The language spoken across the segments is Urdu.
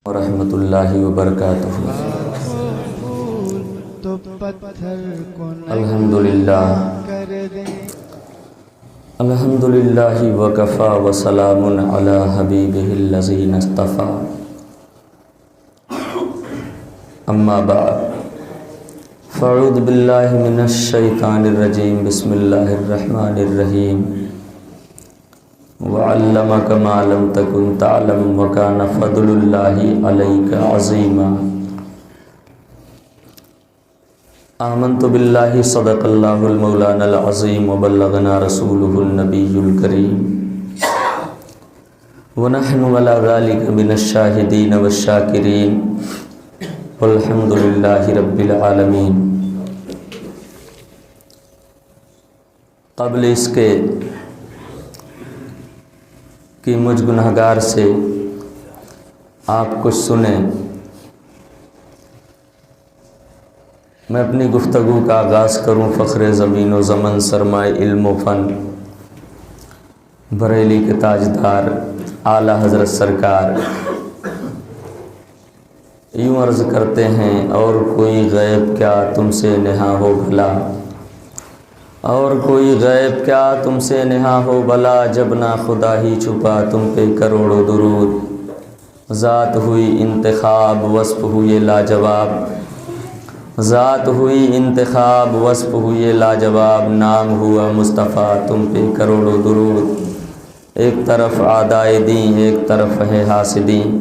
ورحمۃ اللہ وبرکاتہ۔ الحمدللہ الحمدللہ وکفیٰ وسلام علی حبیبہ الذی اصطفیٰ، اما بعد فاعوذ باللہ من الشیطان الرجیم، بسم اللہ الرحمن الرحیم۔ وعلمک ما لم تکن تعلم وکان فضل اللہ علیک عظیما۔ آمنت باللہ صدق اللہ المولانا العظیم وبلغنا رسولہ النبی الکریم، ونحن علی ذلک من الشاہدین والشاکرین، والحمد للہ رب العالمین۔ قبل اس کے کہ مجھ گنہگار سے آپ کچھ سنیں، میں اپنی گفتگو کا آغاز کروں فخر زمین و زمن، سرمائے علم و فن، بریلی کے تاجدار اعلیٰ حضرت سرکار یوں عرض کرتے ہیں، اور کوئی غیب کیا تم سے نہاں ہو بھلا، اور کوئی غیب کیا تم سے نہاں ہو بھلا، جب نہ خدا ہی چھپا تم پہ کروڑوں درود۔ ذات ہوئی انتخاب وصف ہوئے لاجواب، ذات ہوئی انتخاب وصف ہوئے لاجواب، نام ہوا مصطفیٰ تم پہ کروڑوں درود۔ ایک طرف اعدائے دین ایک طرف ہے حاسدین،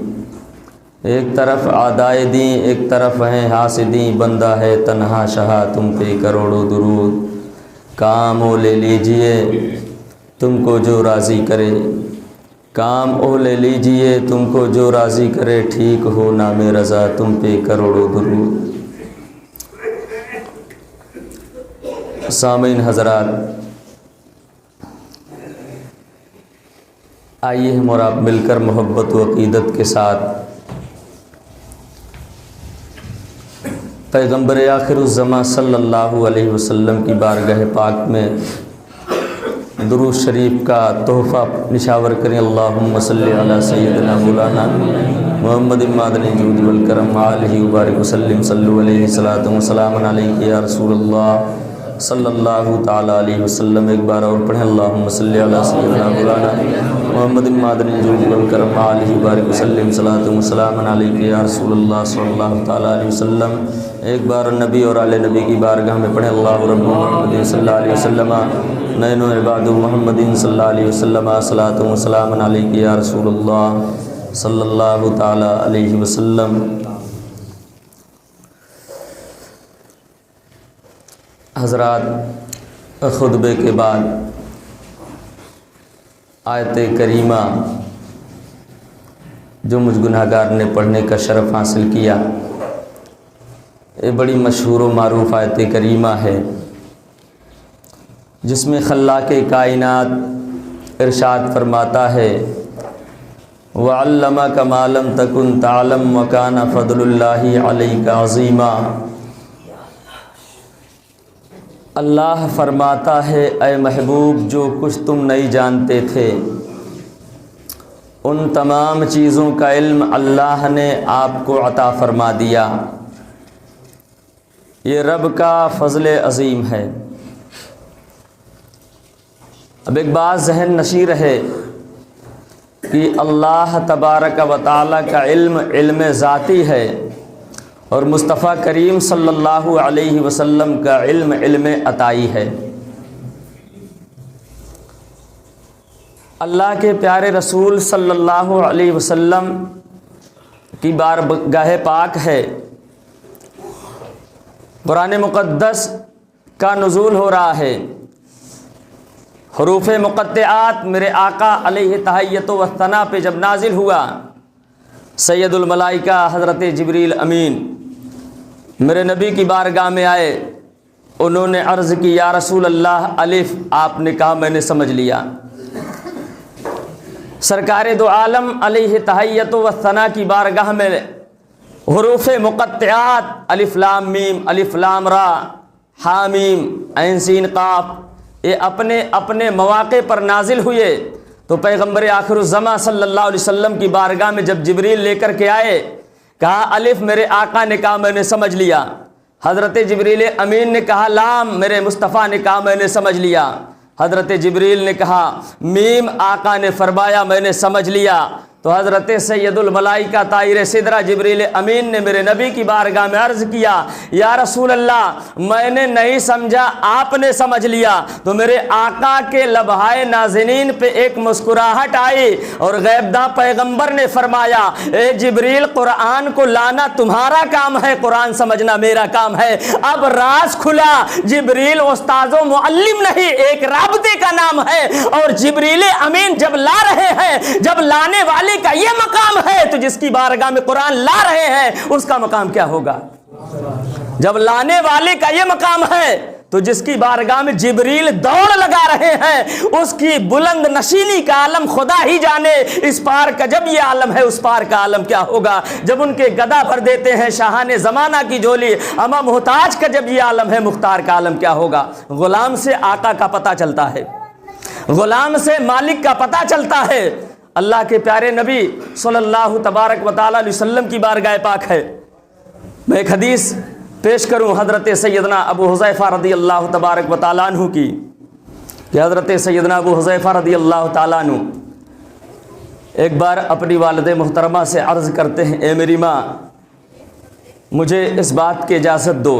ایک طرف اعدائے دین ایک طرف ہے حاسدین، بندہ ہے تنہا شہا تم پہ کروڑوں درود۔ کام او لے لیجئے تم کو جو راضی کرے، کام او لے لیجئے تم کو جو راضی کرے، ٹھیک ہو نام رضا تم پہ کروڑوں درود۔ سامعین حضرات، آئیے ہم اور آپ مل کر محبت و عقیدت کے ساتھ پیغمبر آخر الزماں صلی اللہ علیہ وسلم کی بارگاہ پاک میں درود شریف کا تحفہ نشاور کریں۔ اللہم صلی علی سیدنا مولانا محمد معدن الجود والکرم آلہ وبارک وسلم، صلو علیہ الصلاۃ والسلام علیک یا رسول اللہ صلی اللہ تعالیٰ علیہ وسلم۔ ایک بار اور پڑھیں، اللہم صلی علی سیدنا مولانا محمد معدن الجود والکرم آلہ وبارک وسلم، صلاۃ والسلام علیک یا رسول اللہ صلی اللہ تعالیٰ علیہ وسلم۔ ایک بار نبی اور آل نبی کی بارگاہ میں پڑھیں، اللہ رب محمد صلی اللہ علیہ وسلم، نین و عباد محمد صلی اللہ علیہ وسلم، صلاۃ والسلام علیک یا رسول اللہ صلی اللہ تعالیٰ علیہ وسلم۔ حضرات، خطبے کے بعد آیت کریمہ جو مجھ گناہگار نے پڑھنے کا شرف حاصل کیا، یہ بڑی مشہور و معروف آیت کریمہ ہے، جس میں خلاق کائنات ارشاد فرماتا ہے، وَعَلَّمَكَ مَا لَمْ تَكُنْ تَعْلَمْ وَكَانَ فَضْلُ اللَّهِ عَلَيْكَ عَظِيمًا۔ اللہ فرماتا ہے، اے محبوب، جو کچھ تم نہیں جانتے تھے ان تمام چیزوں کا علم اللہ نے آپ کو عطا فرما دیا۔ یہ رب کا فضل عظیم ہے۔ اب ایک بات ذہن نشیں رہے کہ اللہ تبارک و تعالیٰ کا علم ذاتی ہے، اور مصطفیٰ کریم صلی اللہ علیہ وسلم کا علم عطائی ہے۔ اللہ کے پیارے رسول صلی اللہ علیہ وسلم کی بارگاہ پاک ہے، قرآن مقدس کا نزول ہو رہا ہے، حروف مقطعات میرے آقا علیہ تحیت و ثنا پہ جب نازل ہوا، سید الملائکہ حضرت جبریل امین میرے نبی کی بارگاہ میں آئے، انہوں نے عرض کی، یا رسول اللہ، الف، آپ نے کہا میں نے سمجھ لیا۔ سرکار دو عالم علیہ تحیت و ثنا کی بارگاہ میں حروف مقطعات الف لام میم، الف لام را، حامیم، عین سین قاف، یہ اپنے اپنے مواقع پر نازل ہوئے، تو پیغمبر آخر الزماں صلی اللہ علیہ وسلم کی بارگاہ میں جب جبریل لے کر کے آئے، کہا الف، میرے آقا نے کہا میں نے سمجھ لیا۔ حضرت جبریل امین نے کہا لام، میرے مصطفیٰ نے کہا میں نے سمجھ لیا۔ حضرت جبریل نے کہا میم، آقا نے فرمایا میں نے سمجھ لیا۔ تو حضرت سید الملائکہ طائر سدرہ جبریل امین نے میرے نبی کی بارگاہ میں عرض کیا، یا رسول اللہ میں نے نہیں سمجھا، آپ نے سمجھ لیا۔ تو میرے آقا کے لبہائے نازنین پہ ایک مسکراہٹ آئی اور غیبداں پیغمبر نے فرمایا، اے جبریل قرآن کو لانا تمہارا کام ہے، قرآن سمجھنا میرا کام ہے۔ اب راز کھلا، جبریل استاذ و معلم نہیں، ایک رابطے کا نام ہے، اور جبریل امین جب لا رہے ہیں، جب لانے والے کا یہ مقام ہے تو جس کی بارگاہ میں قرآن لا رہے ہیں اس کا مقام کیا ہوگا؟ جب لانے والے کا یہ مقام ہے تو جس کی بارگاہ میں جبریل دوڑ لگا رہے ہیں اس کی بلند نشینی کا عالم خدا ہی جانے۔ اس پار کا جب یہ عالم ہے اس پار کا عالم کیا ہوگا؟ جب ان کے گدا بھر دیتے ہیں شاہان زمانہ کی جھولی، اما محتاج کا جب یہ عالم ہے مختار کا عالم کیا ہوگا؟ غلام سے آقا کا پتہ چلتا ہے، غلام سے مالک کا پتہ چلتا ہے۔ اللہ کے پیارے نبی صلی اللہ تبارک و تعالی علیہ وسلم کی بارگاہ پاک ہے۔ میں ایک حدیث پیش کروں حضرت سیدنا ابو حذیفہ رضی اللہ تبارک و تعالیٰ عنہ کی، کہ حضرت سیدنا ابو حذیفہ رضی اللہ تعالیٰ عنہ ایک بار اپنی والد محترمہ سے عرض کرتے ہیں، اے میری ماں مجھے اس بات کی اجازت دو،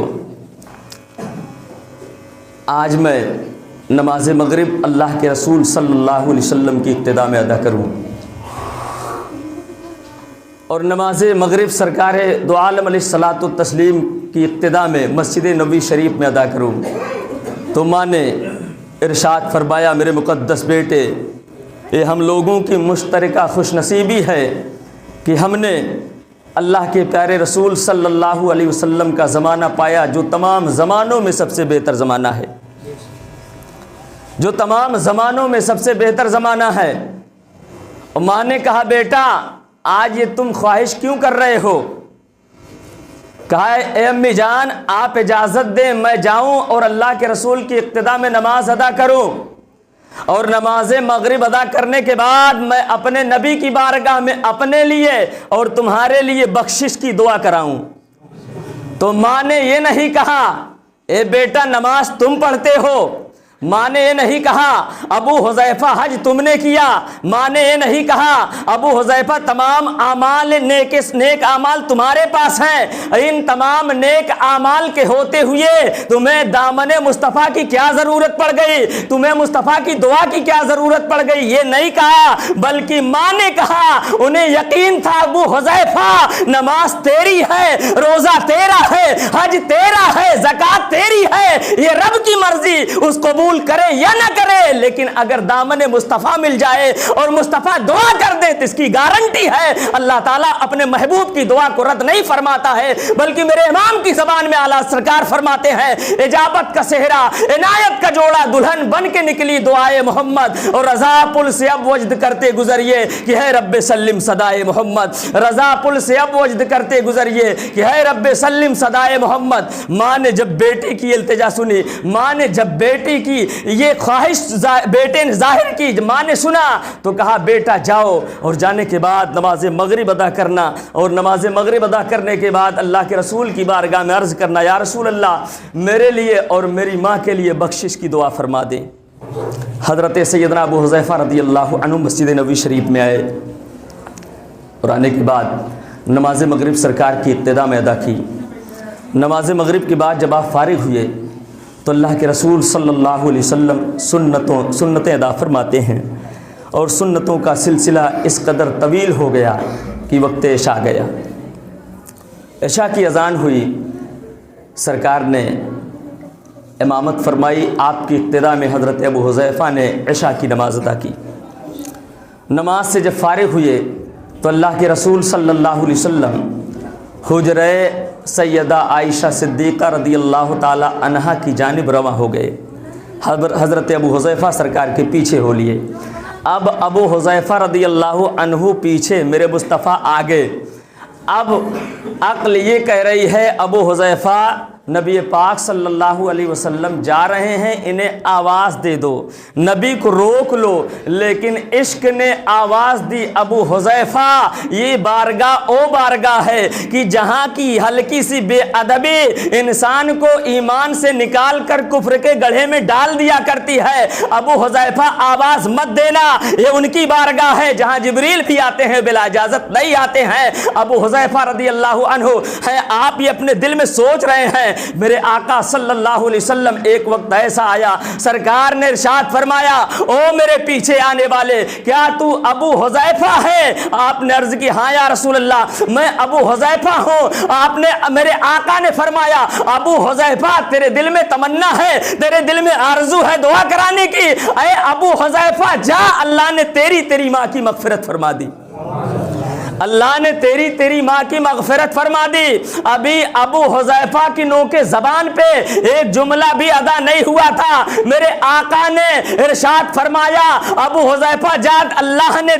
آج میں نماز مغرب اللہ کے رسول صلی اللہ علیہ وسلم کی ابتدا میں ادا کروں، اور نماز مغرب سرکار دو عالم علیہ الصلاۃ والتسلیم کی ابتدا میں مسجد نبوی شریف میں ادا کروں۔ تو ماں نے ارشاد فرمایا، میرے مقدس بیٹے، یہ ہم لوگوں کی مشترکہ خوش نصیبی ہے کہ ہم نے اللہ کے پیارے رسول صلی اللہ علیہ وسلم کا زمانہ پایا، جو تمام زمانوں میں سب سے بہتر زمانہ ہے، جو تمام زمانوں میں سب سے بہتر زمانہ ہے۔ اور ماں نے کہا بیٹا آج یہ تم خواہش کیوں کر رہے ہو؟ کہا اے امی جان آپ اجازت دیں میں جاؤں اور اللہ کے رسول کی اقتداء میں نماز ادا کروں، اور نماز مغرب ادا کرنے کے بعد میں اپنے نبی کی بارگاہ میں اپنے لیے اور تمہارے لیے بخشش کی دعا کراؤں۔ تو ماں نے یہ نہیں کہا اے بیٹا نماز تم پڑھتے ہو، ماں نے یہ نہیں کہا ابو حذیفہ حج تم نے کیا، ماں نے یہ نہیں کہا ابو حذیفہ تمام اعمال نیک اعمال تمہارے پاس ہیں، ان تمام نیک اعمال کے ہوتے ہوئے تمہیں دامن مصطفیٰ کی کیا ضرورت پڑ گئی، تمہیں مصطفیٰ کی دعا کی کیا ضرورت پڑ گئی، یہ نہیں کہا، بلکہ ماں نے کہا انہیں یقین تھا ابو حذیفہ نماز تیری ہے، روزہ تیرا ہے، حج تیرا ہے، زکوٰۃ تیری ہے، یہ رب کی مرضی اس قبول کرے یا نہ کرے، لیکن اگر دامن مصطفیٰ مل جائے اور مصطفیٰ دعا کر دے تو اس کی گارنٹی ہے اللہ تعالیٰ اپنے محبوب کی دعا کو رد نہیں فرماتا ہے، بلکہ میرے امام کی زبان میں اعلیٰ سرکار فرماتے ہیں اجابت کا صحرا عنایت کا جوڑا دلہن بن کے نکلی دعائے محمد، اور رضا پل سے اب وجد کرتے گزریے کہ ہے رب سلم صدائے محمد، رضا پل سے اب وجد کرتے گزریے کہ ہے رب سلم صدائے محمد۔ ماں نے جب بیٹی کی التجا سنی، ماں نے جب بیٹی کی یہ خواہش بیٹے نے ظاہر کی، ماں نے سنا تو کہا بیٹا جاؤ، اور جانے کے بعد نماز مغرب ادا کرنا، اور نماز مغرب ادا کرنے کے بعد اللہ کے رسول کی بارگاہ میں عرض کرنا یا رسول اللہ میرے لیے اور میری ماں کے لیے بخشش کی دعا فرما دیں۔ حضرت سیدنا ابو حذیفہ رضی اللہ عنہ مسجد نبوی شریف میں آئے، اور آنے کے بعد نماز مغرب سرکار کی ابتدا میں ادا کی۔ نماز مغرب کے بعد جب آپ فارغ ہوئے تو اللہ کے رسول صلی اللہ علیہ وسلم سنتیں ادا فرماتے ہیں، اور سنتوں کا سلسلہ اس قدر طویل ہو گیا کہ وقت عشاء گیا۔ عشاء کی اذان ہوئی، سرکار نے امامت فرمائی، آپ کی ابتدا میں حضرت ابو حذیفہ نے عشاء کی نماز ادا کی۔ نماز سے جب فارغ ہوئے تو اللہ کے رسول صلی اللہ علیہ وسلم حجرہ سیدہ عائشہ صدیقہ رضی اللہ تعالی عنہا کی جانب رواں ہو گئے، حضرت ابو حذیفہ سرکار کے پیچھے ہو لیے۔ اب ابو حذیفہ رضی اللہ عنہ پیچھے، میرے مصطفیٰ آگے۔ اب عقل یہ کہہ رہی ہے ابو حذیفہ نبی پاک صلی اللہ علیہ وسلم جا رہے ہیں، انہیں آواز دے دو، نبی کو روک لو، لیکن عشق نے آواز دی ابو حذیفہ یہ بارگاہ او بارگاہ ہے کہ جہاں کی ہلکی سی بے ادبی انسان کو ایمان سے نکال کر کفر کے گڑھے میں ڈال دیا کرتی ہے۔ ابو حذیفہ آواز مت دینا، یہ ان کی بارگاہ ہے جہاں جبریل بھی آتے ہیں بلا اجازت نہیں آتے ہیں۔ ابو حذیفہ رضی اللہ عنہ ہے، آپ یہ اپنے دل میں سوچ رہے ہیں میرے آقا صلی اللہ علیہ وسلم ایک وقت ایسا آیا، سرکار نے ارشاد فرمایا او میرے پیچھے آنے والے کیا تو ابو حذیفہ ہے؟ آپ نے عرض کی ہاں یا رسول اللہ میں ابو حذیفہ ہوں۔ آپ نے میرے آقا نے فرمایا ابو حذیفہ تیرے دل میں تمنا ہے، تیرے دل میں آرزو ہے دعا کرانے کی، اے ابو حذیفہ جا، اللہ نے تیری ماں کی مغفرت فرما دی، اللہ نے تیری ماں کی مغفرت فرما دی۔ ابھی ابو حذیفہ کی نوک زبان پہ ایک جملہ بھی ادا نہیں ہوا تھا، میرے آقا نے ارشاد فرمایا ابو حذیفہ جات، اللہ نے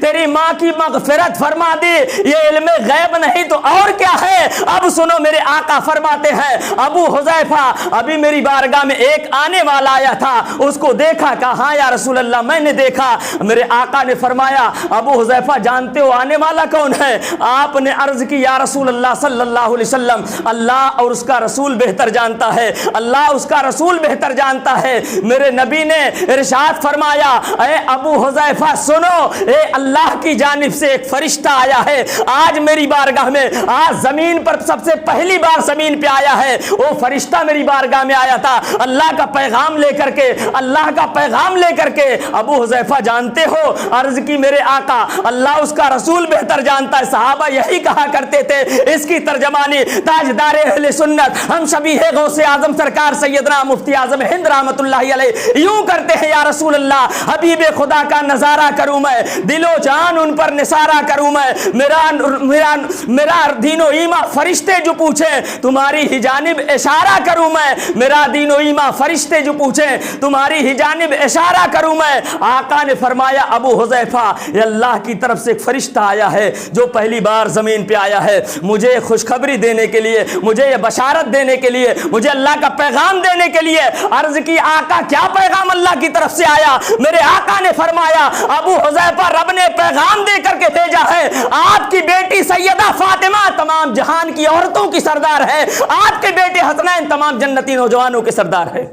تیری ماں کی مغفرت فرما دی۔ یہ علم غیب نہیں تو اور کیا ہے؟ اب سنو میرے آقا فرماتے ہیں ابو حذیفہ ابھی میری بارگاہ میں ایک آنے والا آیا تھا، اس کو دیکھا، کہا ہاں یا رسول اللہ میں نے دیکھا۔ میرے آقا نے فرمایا ابو حذیفہ جانتے ہو آنے والا کون ہے؟ آپ نے عرض کی یا رسول اللہ صلی اللہ علیہ وسلم اللہ اور اس کا رسول بہتر جانتا ہے، اللہ اس کا رسول بہتر جانتا ہے۔ میرے نبی نے ارشاد فرمایا اے ابو حذیفہ سنو، اے اللہ کی جانب سے ایک فرشتہ آیا ہے آج میری بارگاہ میں، آج زمین پر سب سے پہلی بار زمین پہ آیا ہے، وہ فرشتہ میری بارگاہ میں آیا تھا اللہ کا پیغام لے کر کے، اللہ کا پیغام لے کر کے۔ ابو حذیفہ جانتے ہو؟ عرض کی میرے آقا اللہ اس کا رسول بہتر جانتا ہے۔ صحابہ یہی کہا کرتے تھے، اس کی ترجمانی تاجدار اہل سنت ہم شبیہ غوث اعظم سرکار سیدنا مفتی اعظم ہند رحمۃ اللہ علیہ یوں کرتے ہیں یا رسول اللہ حبیب خدا کا نظارہ کروں میں، دل و جان ان پر نثارہ کروں میں، میرا دین و ایمان فرشتے جو پوچھیں تمہاری ہی جانب اشارہ کروں میں، میرا دین و ایمان فرشتے جو پوچھیں تمہاری ہی جانب اشارہ کروں میں۔ آقا نے فرمایا ابو حذیفہ یہ اللہ کی طرف سے ایک فرشتہ آیا ہے جو پہلی بار زمین پہ آیا ہے، مجھے خوشخبری دینے کے لیے، مجھے یہ بشارت دینے کے لیے، مجھے اللہ کا پیغام دینے کے لیے۔ عرض کی آقا کیا پیغام اللہ کی طرف سے آیا؟ میرے آقا نے فرمایا ابو حذیفہ رب نے پیغام دے کر کے بھیجا ہے، آپ کی بیٹی سیدہ فاطمہ تمام جہان کی عورتوں کی سردار ہے، آپ کے بیٹے حسنین تمام جنتی نوجوانوں کے سردار ہے۔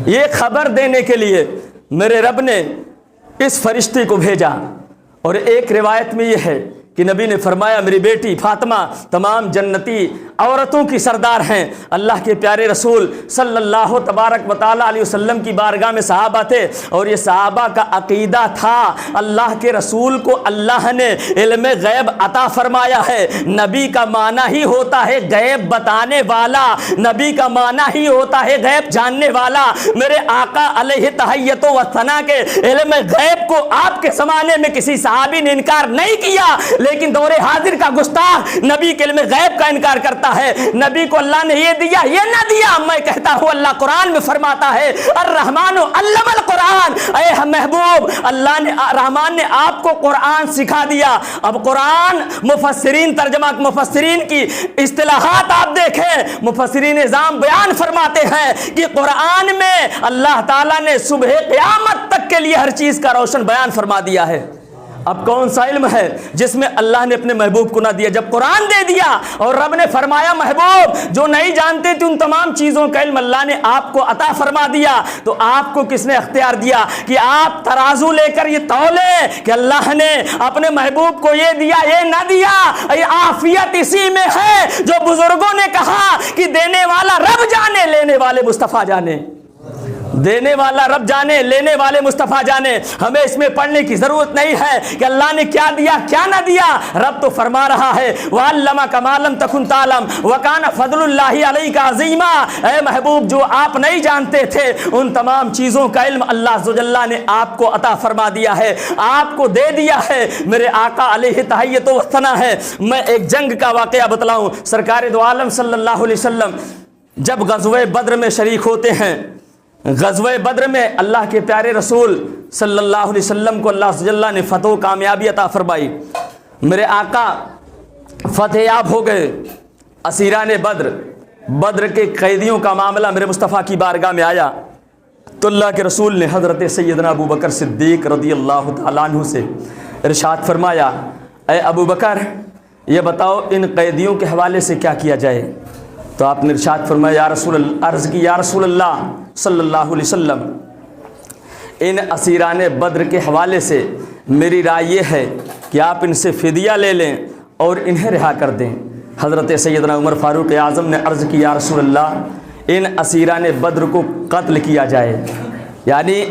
یہ خبر دینے کے لیے میرے رب نے اس فرشتے کو بھیجا۔ اور ایک روایت میں یہ ہے کہ نبی نے فرمایا میری بیٹی فاطمہ تمام جنتی عورتوں کی سردار ہیں۔ اللہ کے پیارے رسول صلی اللہ تبارک و تعالیٰ علیہ وسلم کی بارگاہ میں صحابہ تھے، اور یہ صحابہ کا عقیدہ تھا اللہ کے رسول کو اللہ نے علم غیب عطا فرمایا ہے۔ نبی کا معنی ہی ہوتا ہے غیب بتانے والا، نبی کا معنی ہی ہوتا ہے غیب جاننے والا۔ میرے آقا علیہ تحیت و ثنا کے علم غیب کو آپ کے زمانے میں کسی صحابی نے انکار نہیں کیا، لیکن دور حاضر کا گستاخ نبی کے علم غیب کا انکار کرتا ہے۔ نبی کو اللہ نے یہ دیا یہ نہ دیا، میں کہتا ہوں اللہ قرآن میں فرماتا ہے الرحمن علم القرآن، اے محبوب اللہ نے رحمان نے آپ کو قرآن سکھا دیا۔ اب قرآن مفسرین ترجمہ مفسرین کی اصطلاحات آپ دیکھیں، مفسرین نظام بیان فرماتے ہیں کہ قرآن میں اللہ تعالیٰ نے صبح قیامت تک کے لیے ہر چیز کا روشن بیان فرما دیا ہے۔ اب کون سا علم ہے جس میں اللہ نے اپنے محبوب کو نہ دیا؟ جب قرآن دے دیا اور رب نے فرمایا محبوب جو نہیں جانتے تھے ان تمام چیزوں کا علم اللہ نے آپ کو عطا فرما دیا، تو آپ کو کس نے اختیار دیا کہ آپ ترازو لے کر یہ تولیں کہ اللہ نے اپنے محبوب کو یہ دیا یہ نہ دیا؟ عافیت اسی میں ہے جو بزرگوں نے کہا کہ دینے والا رب جانے لینے والے مصطفیٰ جانے، دینے والا رب جانے لینے والے مصطفیٰ جانے۔ ہمیں اس میں پڑھنے کی ضرورت نہیں ہے کہ اللہ نے کیا دیا کیا نہ دیا، رب تو فرما رہا ہے وَعَلَّمَكَ مَا لَمْ تَكُنْ تَعْلَمْ وَكَانَ فَضْلُ اللَّهِ عَلَيْكَ عَظِيمًا۔ اے محبوب جو آپ نہیں جانتے تھے ان تمام چیزوں کا علم اللہ عز و جل نے آپ کو عطا فرما دیا ہے، آپ کو دے دیا ہے۔ میرے آقا علیہ تحیت و ثنا ہے۔ میں ایک جنگ کا واقعہ بتلاؤں۔ سرکار دو عالم صلی اللہ علیہ وسلم جب غزوہ بدر میں شریک ہوتے ہیں، غزوہ بدر میں اللہ کے پیارے رسول صلی اللہ علیہ وسلم کو اللہ عز و جل نے فتح و کامیابی عطا فرمائی۔ میرے آقا فتح یاب ہو گئے، اسیران بدر بدر کے قیدیوں کا معاملہ میرے مصطفیٰ کی بارگاہ میں آیا تو اللہ کے رسول نے حضرت سیدنا ابو بکر صدیق رضی اللہ تعالیٰ عنہ سے ارشاد فرمایا، اے ابو بکر یہ بتاؤ ان قیدیوں کے حوالے سے کیا کیا جائے؟ تو آپ نے ارشاد فرمایا یا رسول اللہ، عرض کی یا رسول اللہ صلی اللہ علیہ وسلم، ان اسیران بدر کے حوالے سے میری رائے یہ ہے کہ آپ ان سے فدیہ لے لیں اور انہیں رہا کر دیں۔ حضرت سیدنا عمر فاروق اعظم نے عرض کی یا رسول اللہ، ان اسیران بدر کو قتل کیا جائے، یعنی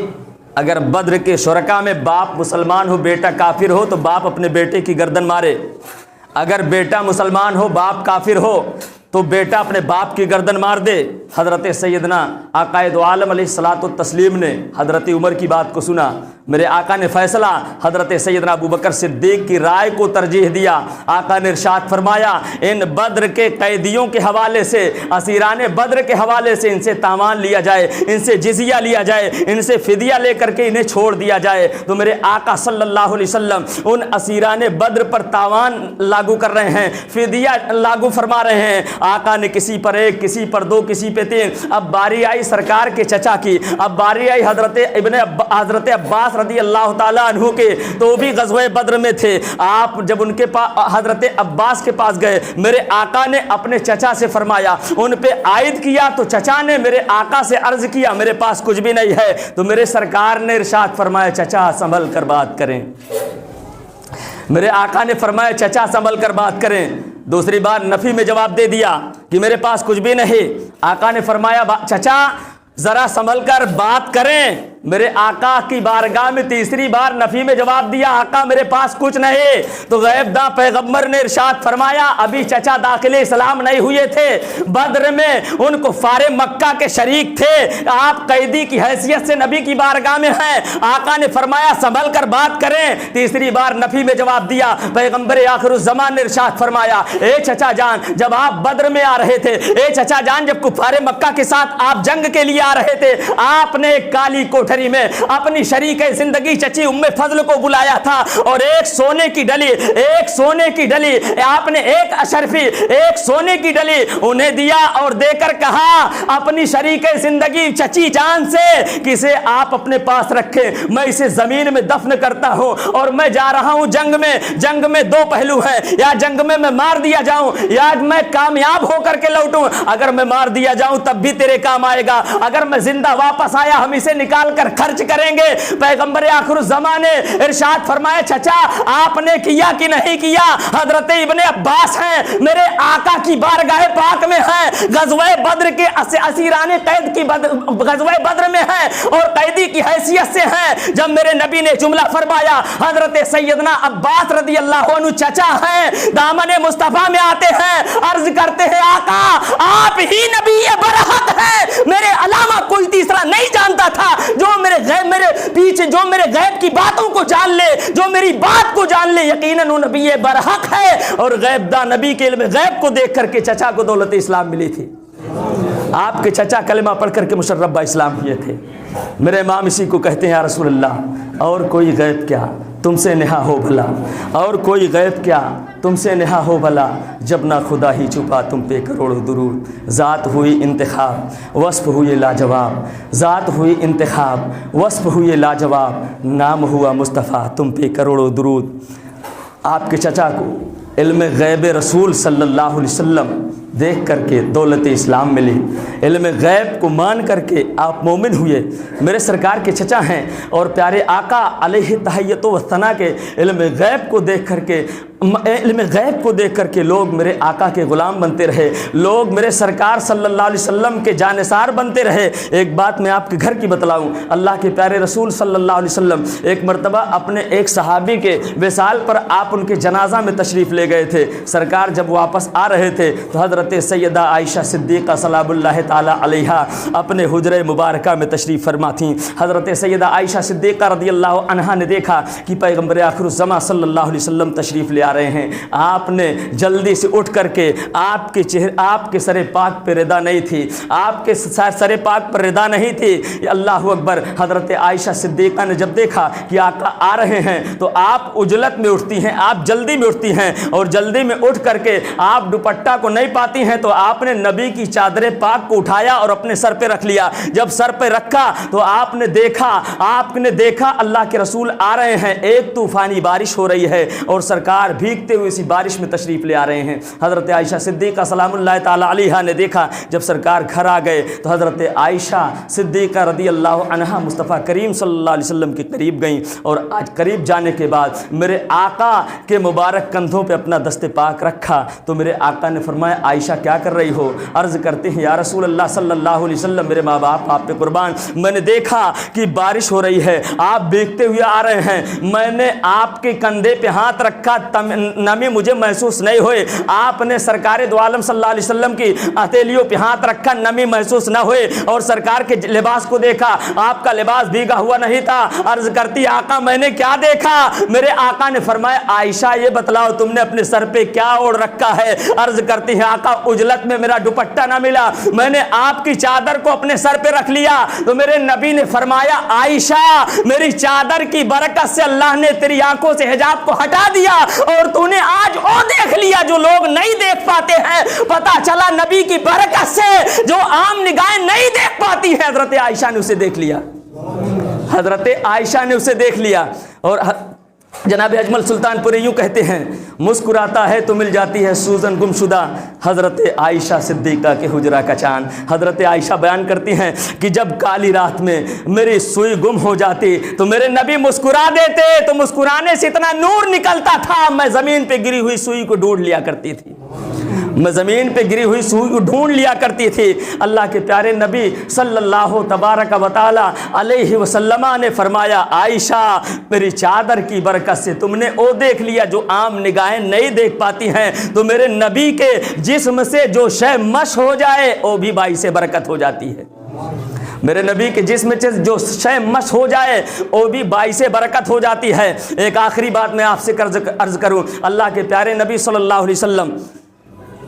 اگر بدر کے شرکا میں باپ مسلمان ہو بیٹا کافر ہو تو باپ اپنے بیٹے کی گردن مارے، اگر بیٹا مسلمان ہو باپ کافر ہو تو بیٹا اپنے باپ کی گردن مار دے۔ حضرت سیدنا آقا دو عالم علیہ الصلوۃ والتسلیم نے حضرت عمر کی بات کو سنا، میرے آقا نے فیصلہ حضرت سیدنا ابو بکر صدیق کی رائے کو ترجیح دیا۔ آقا نے ارشاد فرمایا ان بدر کے قیدیوں کے حوالے سے، اسیران بدر کے حوالے سے ان سے تاوان لیا جائے، ان سے جزیہ لیا جائے، ان سے فدیہ لے کر کے انہیں چھوڑ دیا جائے۔ تو میرے آقا صلی اللہ علیہ وسلم ان اسیران بدر پر تاوان لاگو کر رہے ہیں، فدیہ لاگو فرما رہے ہیں۔ آقا نے کسی پر ایک، کسی پر دو، کسی پہ تین، اب باری آئی سرکار کے چچا کی، اب باری آئی حضرت عباس رضی اللہ تعالیٰ عنہ کے، تو بھی غزوہ بدر میں تھے۔ آپ جب ان کے پاس حضرت عباس کے پاس گئے، میرے آقا نے اپنے چچا سے فرمایا، ان پہ عائد کیا تو چچا نے میرے آقا سے عرض کیا میرے پاس کچھ بھی نہیں ہے، تو میرے سرکار نے ارشاد فرمایا چچا سنبھل کر بات کریں۔ میرے آقا نے فرمایا چچا سنبھل کر بات کریں۔ دوسری بار نفی میں جواب دے دیا کہ میرے پاس کچھ بھی نہیں۔ آقا نے فرمایا چچا ذرا سنبھل کر بات کریں۔ میرے آقا کی بارگاہ میں تیسری بار نفی میں جواب دیا آقا میرے پاس کچھ نہیں، تو غیب داں پیغمبر نے ارشاد فرمایا ابھی چچا داخل اسلام نہیں ہوئے تھے، بدر میں ان کفار مکہ کے شریک تھے، آپ قیدی کی حیثیت سے نبی کی بارگاہ میں ہیں۔ آقا نے فرمایا سنبھل کر بات کریں۔ تیسری بار نفی میں جواب دیا۔ پیغمبر آخر الزمان نے ارشاد فرمایا اے چچا جان جب آپ بدر میں آ رہے تھے، اے چچا جان جب کفار مکہ کے ساتھ آپ جنگ کے لیے آ رہے تھے، آپ نے ایک کالی کوٹھری میں اپنی شریک زندگی چچی ام فضل کو بلایا تھا اور ایک سونے کی ڈلی آپ نے ایک اشرفی ایک سونے کی ڈلی انہیں دیا اور دے کر کہا اپنی شریک زندگی چچی جان سے کہ اسے آپ اپنے پاس رکھیں، میں اسے زمین میں دفن کرتا ہوں اور میں جا رہا ہوں جنگ میں دو پہلو ہیں، یا جنگ میں مار دیا جاؤں یا میں کامیاب ہو کر کے لوٹوں۔ اگر میں مار دیا جاؤں تب بھی تیرے کام آئے گا، اگر میں زندہ واپس آیا ہم اسے نکال کر خرچ کریں گے۔ پیغمبر آخر الزمان نے ارشاد فرمایا چچا آپ نے کیا کہ نہیں کیا؟ حضرت ابن عباس ہیں میرے آقا کی بارگاہ پاک میں ہیں، غزوہ بدر کے اسیران قید کی غزوہ بدر میں ہیں اور قیدی کی حیثیت سے ہیں۔ جب میرے نبی نے جملہ فرمایا حضرت سیدنا عباس رضی اللہ عنہ چچا ہیں، دامن مصطفیٰ میں آتے ہیں، عرض کرتے ہیں آقا آپ ہی نبی برحق ہیں، میرے علامہ کوئی تیسرا نہیں جانتا تھا جو میرے پیچھے جو میرے غیب کی باتوں کو جان لے، جو میری بات کو جان لے، یقیناً وہ نبی برحق ہے۔ اور غیب داں نبی کے علم غیب کو دیکھ کر کے چچا کو دولت اسلام ملی تھی۔ آپ کے چچا کلمہ پڑھ کر کے مشرف اسلام کیے تھے۔ میرے امام اسی کو کہتے ہیں یا رسول اللہ اور کوئی غیب کیا تم سے نہا ہو بھلا، اور کوئی غیب کیا تم سے نہا ہو بھلا، جب نہ خدا ہی چھپا تم پہ کروڑوں درود، ذات ہوئی انتخاب وصف ہوئے لاجواب، ذات ہوئی انتخاب وصف ہوئے لاجواب، نام ہوا مصطفیٰ تم پہ کروڑوں درود۔ آپ کے چچا کو علم غیب رسول صلی اللہ علیہ وسلم دیکھ کر کے دولت اسلام ملی، علم غیب کو مان کر کے آپ مومن ہوئے۔ میرے سرکار کے چچا ہیں اور پیارے آقا علیہ تحیت و ثنا کے علم غیب کو دیکھ کر کے لوگ میرے آقا کے غلام بنتے رہے، لوگ میرے سرکار صلی اللہ علیہ وسلم کے جانثار بنتے رہے۔ ایک بات میں آپ کے گھر کی بتلاؤں، اللہ کے پیارے رسول صلی اللہ علیہ وسلم ایک مرتبہ اپنے ایک صحابی کے وصال پر آپ ان کے جنازہ میں تشریف لے گئے تھے۔ سرکار جب واپس آ رہے تھے تو حضرت سیدہ عائشہ صدیقہ سلام اللہ تعالی علیہا اپنے حجرہ مبارکہ میں تشریف فرما تھیں۔ حضرت سیدہ عائشہ صدیقہ رضی اللہ عنہا نے دیکھا کہ پیغمبر آخر الزمان صلی اللہ علیہ وسلم تشریف لے آ رہے ہیں، آپ نے جلدی سے اٹھ کر کے آپ کے سر پاک پہ ردا نہیں تھی، آپ کے سر پاک پر ردا نہیں تھی۔ اللہ اکبر۔ حضرت عائشہ صدیقہ نے جب دیکھا کہ آقا آ رہے ہیں تو آپ عجلت میں اٹھتی ہیں، آپ جلدی میں اٹھتی ہیں، اور جلدی میں اٹھ کر کے آپ دوپٹہ کو نہیں پاتی ہیں تو آپ نے نبی کی چادر پاک کو اٹھایا اور اپنے سر پہ رکھ لیا۔ جب سر پہ رکھا تو آپ نے دیکھا اللہ کے رسول آ رہے ہیں، ایک طوفانی بارش ہو رہی ہے اور سرکار بھیگتے ہوئے اسی بارش میں تشریف لے آ رہے ہیں۔ حضرت عائشہ صدیقہ سلام اللہ تعالی علیہا نے دیکھا، جب سرکار گھر آ گئے تو حضرت عائشہ صدیقہ رضی اللہ عنہا مصطفیٰ کریم صلی اللہ علیہ وسلم کے قریب گئیں، اور آج قریب جانے کے بعد میرے آقا کے مبارک کندھوں پہ اپنا دست پاک رکھا تو میرے آقا نے فرمایا عائشہ کیا کر رہی ہو؟ عرض کرتے ہیں یا رسول اللہ صلی اللہ علیہ وسلم، میرے ماں باپ آپ پہ قربان، میں نے دیکھا کہ بارش ہو رہی ہے، آپ بھیگتے ہوئے آ رہے ہیں، میں نے آپ کے کندھے پہ ہاتھ رکھا، نمی مجھے محسوس نہیں ہوئے، آپ نے سرکار دو عالم صلی اللہ علیہ وسلم کی ہتھیلیوں پہ ہاتھ رکھا، نمی محسوس نہ ہوئے، اور سرکار کے لباس کو دیکھا، آپ کا لباس بھیگا ہوا نہیں تھا۔ عرض کرتی آقا میں نے کیا دیکھا؟ میرے آقا نے فرمایا عائشہ یہ بتلاؤ تم نے اپنے سر پہ کیا اوڑھ رکھا ہے؟ عرض کرتی ہے آقا اجلت میں میرا دوپٹہ نہ ملا، میں نے آپ کی چادر کو اپنے سر پہ رکھ لیا تو میرے نبی نے فرمایا عائشہ میری چادر کی برکت سے اللہ نے تیری آنکھوں سے حجاب کو ہٹا دیا اور تو نے آج وہ دیکھ لیا جو لوگ نہیں دیکھ پاتے ہیں۔ پتہ چلا نبی کی برکت سے جو عام نگاہیں نہیں دیکھ پاتی ہے، حضرت عائشہ نے اسے دیکھ لیا، حضرت عائشہ نے اسے دیکھ لیا۔ اور جناب اجمل سلطان پوری یوں کہتے ہیں مسکراتا ہے تو مل جاتی ہے سوزن گمشدہ، حضرت عائشہ صدیقہ کے حجرہ کا چاند۔ حضرت عائشہ بیان کرتی ہیں کہ جب کالی رات میں میری سوئی گم ہو جاتی تو میرے نبی مسکرا دیتے تو مسکرانے سے اتنا نور نکلتا تھا میں زمین پہ گری ہوئی سوئی کو ڈھونڈ لیا کرتی تھی، میں زمین پہ گری ہوئی سوئی کو ڈھونڈ لیا کرتی تھی۔ اللہ کے پیارے نبی صلی اللہ تبارک و تعالی علیہ وسلم نے فرمایا عائشہ میری چادر کی برکت سے تم نے وہ دیکھ لیا جو عام نگاہیں نہیں دیکھ پاتی ہیں۔ تو میرے نبی کے جسم سے جو شے مش ہو جائے وہ بھی باعث برکت ہو جاتی ہے، میرے نبی کے جسم سے جو شے مش ہو جائے وہ بھی باعث برکت ہو جاتی ہے۔ ایک آخری بات میں آپ سے عرض کروں، اللہ کے پیارے نبی صلی اللہ علیہ وسلم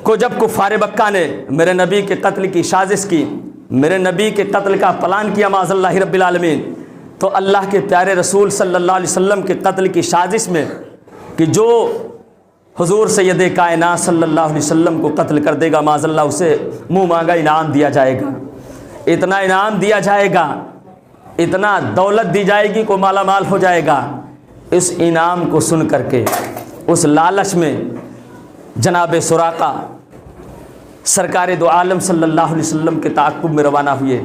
کو جب کفار مکہ نے میرے نبی کے قتل کی سازش کی، میرے نبی کے قتل کا پلان کیا معاذ اللہ رب العالمین، تو اللہ کے پیارے رسول صلی اللہ علیہ وسلم کے قتل کی سازش میں کہ جو حضور سید کائنات صلی اللہ علیہ وسلم کو قتل کر دے گا معاذ اللہ اسے منہ مانگا انعام دیا جائے گا، اتنا انعام دیا جائے گا، اتنا دولت دی جائے گی کو مالا مال ہو جائے گا۔ اس انعام کو سن کر کے اس لالچ میں جناب سراقہ سرکار دو عالم صلی اللہ علیہ وسلم کے تعاقب میں روانہ ہوئے۔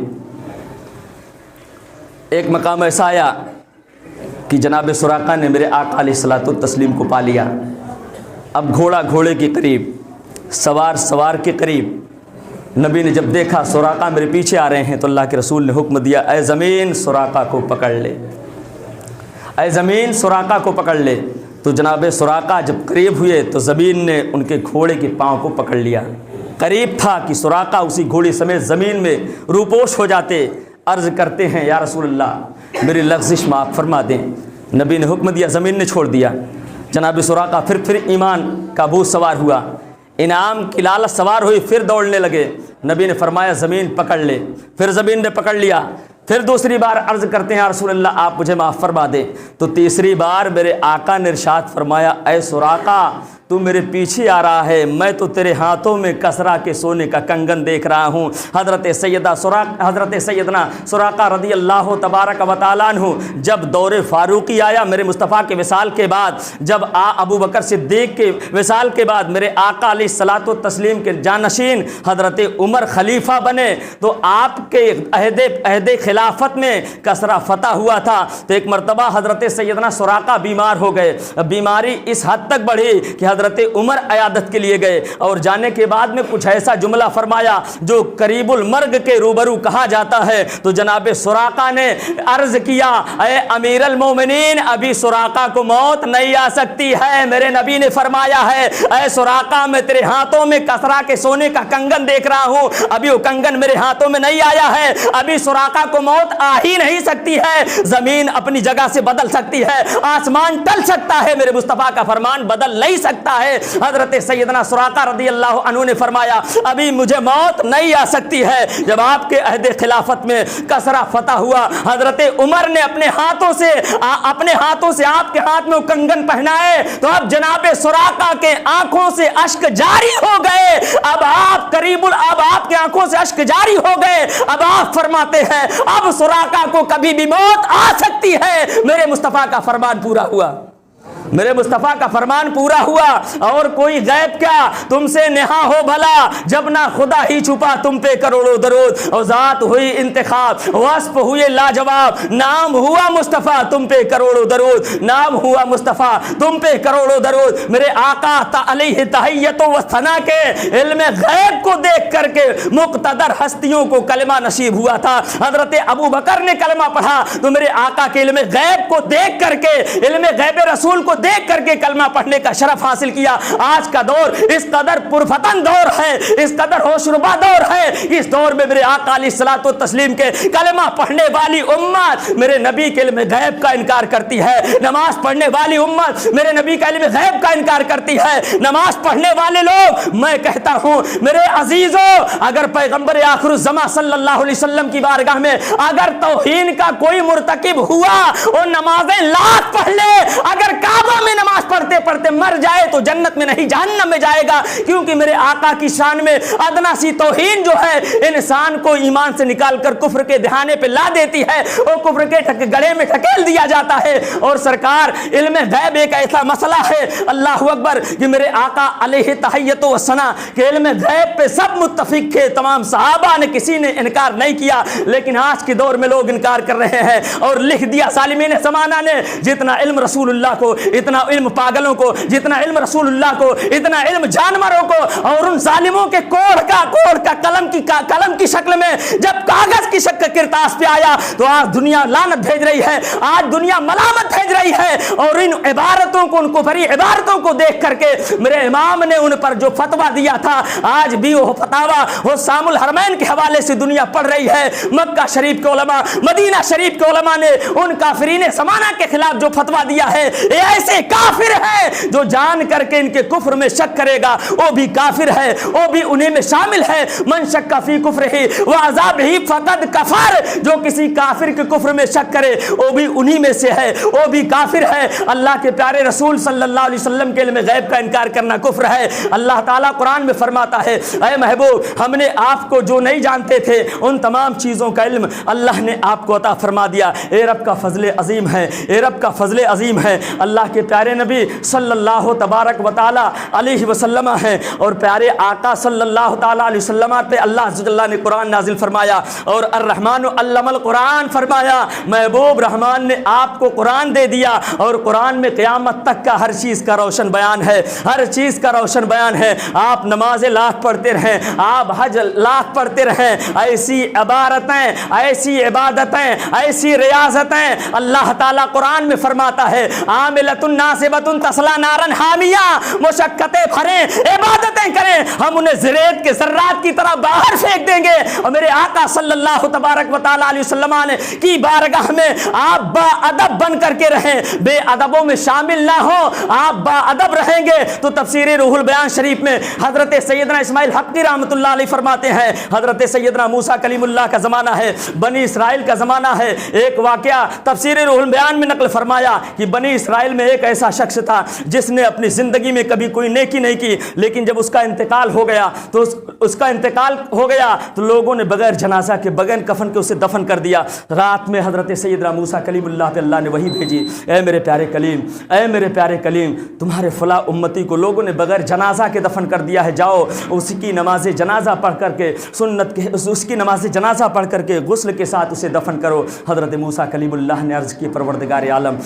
ایک مقام ایسا آیا کہ جناب سراقہ نے میرے آقا علیہ الصلوۃ والتسلیم کو پا لیا۔ اب گھوڑا گھوڑے کے قریب، سوار سوار کے قریب، نبی نے جب دیکھا سراقہ میرے پیچھے آ رہے ہیں تو اللہ کے رسول نے حکم دیا اے زمین سراقہ کو پکڑ لے، اے زمین سراقہ کو پکڑ لے۔ تو جناب سراقہ جب قریب ہوئے تو زمین نے ان کے گھوڑے کے پاؤں کو پکڑ لیا، قریب تھا کہ سراقہ اسی گھوڑے سمیت زمین میں روپوش ہو جاتے۔ عرض کرتے ہیں یا رسول اللہ میری لغزش معاف فرما دیں، نبی نے حکم دیا، زمین نے چھوڑ دیا۔ جناب سراقہ پھر ایمان کا بھوت سوار ہوا، انعام کی لالچ سوار ہوئی، پھر دوڑنے لگے۔ نبی نے فرمایا زمین پکڑ لے، پھر زمین نے پکڑ لیا۔ پھر دوسری بار عرض کرتے ہیں یا رسول اللہ آپ مجھے معاف فرما دیں، تو تیسری بار میرے آقا نے ارشاد فرمایا اے سراقہ تو میرے پیچھے آ رہا ہے، میں تو تیرے ہاتھوں میں کسرا کے سونے کا کنگن دیکھ رہا ہوں۔ حضرت سیدنا سراقہ رضی اللہ تبارک و تعالیٰ عنہ جب دور فاروقی آیا میرے مصطفیٰ کے وصال کے بعد، جب ابو بکر صدیق کے وصال کے بعد میرے آقا علیہ الصلوۃ والتسلیم کے جانشین حضرت عمر خلیفہ بنے تو آپ کے عہد خلافت میں کسرا فتح ہوا تھا۔ تو ایک مرتبہ حضرت سیدنا سراقہ بیمار ہو گئے، بیماری اس حد تک بڑھی کہ حضرت حضرت عمر عیادت کے لیے گئے اور جانے کے بعد میں کچھ ایسا جملہ فرمایا جو قریب المرگ کے روبرو کہا جاتا ہے. تو جناب سراقہ نے عرض کیا اے امیر المومنین ابھی سراقہ کو موت نہیں آ سکتی ہے. میرے نبی نے فرمایا ہے اے سراقہ میں تیرے ہاتھوں میں کسرا کے سونے کا کنگن دیکھ رہا ہوں, ابھی وہ کنگن میرے ہاتھوں میں نہیں آیا ہے, ابھی سراقہ کو موت آ ہی نہیں سکتی ہے. زمین اپنی جگہ سے بدل سکتی ہے, آسمان ٹل سکتا ہے, میرے مصطفیٰ کا فرمان بدل نہیں سکتا ہے. حضرت سیدنا سراقہ رضی اللہ عنہ نے فرمایا ابھی مجھے موت نہیں آ سکتی ہے. جب آپ کے عہد خلافت میں کسرا فتح ہوا, حضرت عمر نے اپنے ہاتھوں سے آپ کے ہاتھ میں کنگن پہنائے تو اب جناب سراقہ کے آنکھوں سے اشک جاری ہو گئے. اب آپ کے آنکھوں سے اشک جاری ہو گئے. اب آپ فرماتے ہیں اب سراقہ کو کبھی بھی موت آ سکتی ہے. میرے مصطفیٰ کا فرمان پورا ہوا, میرے مصطفیٰ کا فرمان پورا ہوا. اور کوئی غیب کیا تم سے نہا ہو بھلا جب نہ خدا ہی چھپا تم پہ کروڑوں درود. اور ذات ہوئی انتخاب, وصف ہوئے لاجواب, نام ہوا مصطفیٰ تم پہ کروڑوں درود, نام ہوا مصطفیٰ تم پہ کروڑوں درود. میرے آقا علیہ تحیت و ثنا کے علم غیب کو دیکھ کر کے مقتدر ہستیوں کو کلمہ نصیب ہوا تھا. حضرت ابو بکر نے کلمہ پڑھا تو میرے آقا کے علم غیب کو دیکھ کر کے, علم غیب رسول کو دیکھ کر کے کلمہ پڑھنے کا شرف حاصل کیا. آج کا دور اس قدر پرفتن دور ہے, اس قدر ہوشربا دور ہے. اس دور میں میرے آقا علیہ الصلوۃ والتسلیم کے کلمہ پڑھنے والی امت میرے نبی کے علم غیب کا انکار کرتی ہے. نماز پڑھنے والی امت میرے نبی کا علم غیب کا انکار کرتی ہے. نماز پڑھنے والے لوگ, میں کہتا ہوں میرے عزیزوں, اگر پیغمبر آخر الزماں صلی اللہ علیہ وسلم کی بارگاہ میں اگر توہین کا کوئی مرتکب ہوا اور نمازیں لاکھ پڑھ لے, اگر کعبہ میں نماز پڑھتے پڑھتے مر جائے تو جنت میں نہیں جہنم میں جائے گا. کیونکہ میرے آقا کی شان میں ادنا سی توہین جو ہے انسان کو ایمان سے نکال کر کفر کے دہانے پہ لا دیتی ہے, اور کفر کے گڑھے میں ڈھکیل دیا جاتا ہے. اور سرکار علم غیب ایک ایسا مسئلہ ہے, اللہ اکبر, کہ میرے آقا علیہ تحیت و ثنا کہ علم غیب پہ سب متفق تھے, تمام صحابہ نے کسی نے انکار نہیں کیا. لیکن آج کے دور میں لوگ انکار کر رہے ہیں اور لکھ دیا ظالمین زمانہ نے, جتنا علم رسول اللہ کو اتنا علم پاگلوں کو, جتنا علم رسول اللہ کو اتنا علم جانوروں کو. اور ان ظالموں کے کوڑ کا قلم کی شکل میں جب کاغذ کی شکل کرتاس پہ آیا تو آج دنیا لعنت بھیج رہی ہے, آج دنیا ملامت بھیج رہی ہے. اور ان عبارتوں کو, ان کفری عبارتوں کو دیکھ کر کے میرے امام نے ان پر جو فتویٰ دیا تھا, آج بھی وہ فتاویٰ وہ سام الحرمین کے حوالے سے دنیا پڑھ رہی ہے. مکہ شریف کے علماء, مدینہ شریف کے علماء نے ان کافرین زمانہ کے خلاف جو فتویٰ دیا ہے, یہ ایسے کافر ہے جو جان کر کے ان کے کفر میں شک کرے گا وہ بھی کافر ہے, وہ بھی انہیں میں شامل ہے. من شک فی کفرہ وعذابہ فقد کفر, جو کسی کافر کے کفر میں شک کرے وہ بھی انہی میں سے ہے, وہ بھی کافر ہے. اللہ کے پیارے رسول صلی اللہ علیہ وسلم کے علم غیب کا انکار کرنا کفر ہے. اللہ تعالیٰ قرآن میں فرماتا ہے اے محبوب ہم نے آپ کو جو نہیں جانتے تھے ان تمام چیزوں کا علم اللہ نے آپ کو عطا فرما دیا. اے رب کا فضل عظیم ہے, اے رب کا فضل عظیم ہے. اللہ کے پیارے نبی صلی اللہ تبارک و تعالی علیہ وسلم ہیں, اور پیارے آقا صلی اللہ تعالی علیہ وسلم پہ اللہ عز و جل نے قرآن نازل فرمایا, اور الرحمن علم القرآن فرمایا. محبوب رحمان نے آپ کو قرآن دے دیا, اور قرآن میں قیامت تک کا ہر چیز کا روشن بیان ہے, ہر چیز کا روشن بیان ہے. آپ نماز لاکھ پڑھتے رہیں, آپ حج لاکھ پڑھتے رہیں, ایسی عبارتیں, ایسی عبادتیں, ایسی ریاضتیں اللہ تعالیٰ قرآن میں فرماتا ہے عاملۃ ناصبۃ تصلیٰ نارا حامیہ, مشقتیں بھریں, عبادتیں کریں, ہم انہیں زریت کے ذرات کی طرح باہر پھینک دیں گے. اور میرے آقا صلی اللہ تبارک و تعالی علیہ وسلم نے کی بارگاہ میں آپ با ادب بن کر کے رہیں, بے ادبوں میں شامل نہ ہو, آپ با ادب رہیں گے. تو تفسیر روح البیان شریف میں حضرت سیدنا اسماعیل حقی رحمۃ اللہ علیہ فرماتے ہیں حضرت سیدنا موسیٰ کلیم اللہ کا زمانہ ہے, بنی اسرائیل کا زمانہ ہے. ایک واقعہ تفسیر روح البیان میں نقل فرمایا کہ بنی اسرائیل میں ایک ایسا شخص تھا جس نے اپنی زندگی میں کبھی کوئی نیکی نہیں کی, لیکن جب اس کا انتقال ہو گیا تو لوگوں نے بغیر جنازہ کے, بغیر کفن کے اسے دفن کر دیا. رات میں حضرت سیدنا موسیٰ کلیم اللہ پہ اللہ نے وحی بھیجی, اے میرے پیارے کلیم, اے میرے پیارے کلیم, تمہارے فلاں امتی کو لوگوں نے بغیر جنازہ کے دفن کر دیا ہے, جاؤ اس کی نماز جنازہ پڑھ کر کے سنت کے اس کی نماز جنازہ پڑھ کر کے غسل کے ساتھ اسے دفن کرو. حضرت موسیٰ کلیم اللہ نے عرض کی پروردگار عالم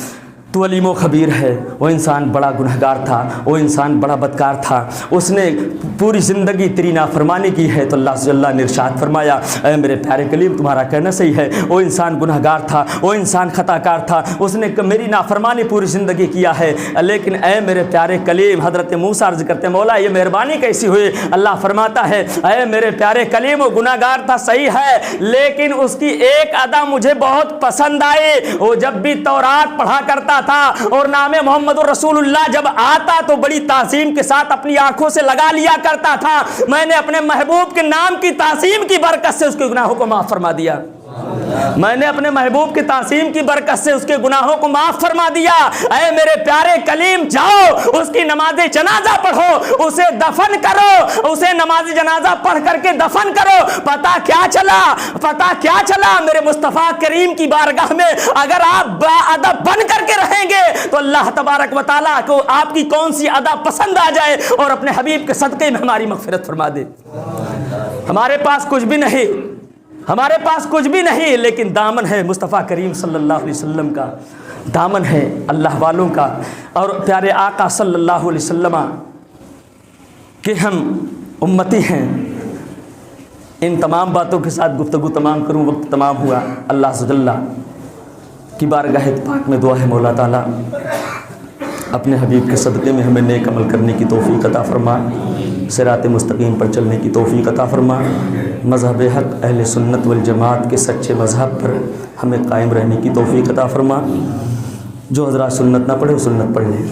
تو علیم و خبیر ہے۔ وہ انسان بڑا گنہگار تھا، وہ انسان بڑا بدکار تھا، اس نے پوری زندگی تیری نافرمانی کی ہے، تو اللہ سے اللہ نے ارشاد فرمایا اے میرے پیارے کلیم تمہارا کہنا صحیح ہے، وہ انسان گنہگار تھا، وہ انسان خطا کار تھا، اس نے میری نافرمانی پوری زندگی کیا ہے، لیکن اے میرے پیارے کلیم، حضرت موسیٰ عرض کرتے ہیں مولا یہ مہربانی کیسی ہوئی؟ اللہ فرماتا ہے اے میرے پیارے کلیم وہ گنہگار تھا صحیح ہے، لیکن اس کی ایک ادا مجھے بہت پسند آئی، وہ جب بھی تورات پڑھا کرتا تھا اور نام محمد رسول اللہ جب آتا تو بڑی تعظیم کے ساتھ اپنی آنکھوں سے لگا لیا کرتا تھا، میں نے اپنے محبوب کے نام کی تعظیم کی برکت سے اس کے گناہوں کو معاف فرما دیا، میں نے اپنے محبوب کی تعظیم کی برکت سے اس کے گناہوں کو معاف فرما دیا۔ اے میرے پیارے کلیم جاؤ اس کی نماز جنازہ پڑھو، اسے دفن کرو، اسے نماز جنازہ پڑھ کر کے دفن کرو، پتہ کیا چلا میرے مصطفیٰ کریم کی بارگاہ میں اگر آپ با ادب بن کر کے رہیں گے تو اللہ تبارک و تعالیٰ کو آپ کی کون سی ادا پسند آ جائے اور اپنے حبیب کے صدقے میں ہماری مغفرت فرما دے۔ ہمارے پاس کچھ بھی نہیں لیکن دامن ہے مصطفیٰ کریم صلی اللہ علیہ وسلم کا، دامن ہے اللہ والوں کا، اور پیارے آقا صلی اللہ علیہ وسلم کہ ہم امتی ہیں۔ ان تمام باتوں کے ساتھ گفتگو تمام کروں، وقت تمام ہوا۔ اللہ عز و جل کی بارگاہ پاک میں دعا ہے مولا تعالیٰ اپنے حبیب کے صدقے میں ہمیں نیک عمل کرنے کی توفیق عطا فرما، صراط مستقیم پر چلنے کی توفیق عطا فرما، مذہب حق اہل سنت والجماعت کے سچے مذہب پر ہمیں قائم رہنے کی توفیق عطا فرما۔ جو حضرات سنت نہ پڑھے وہ سنت پڑھ لیں۔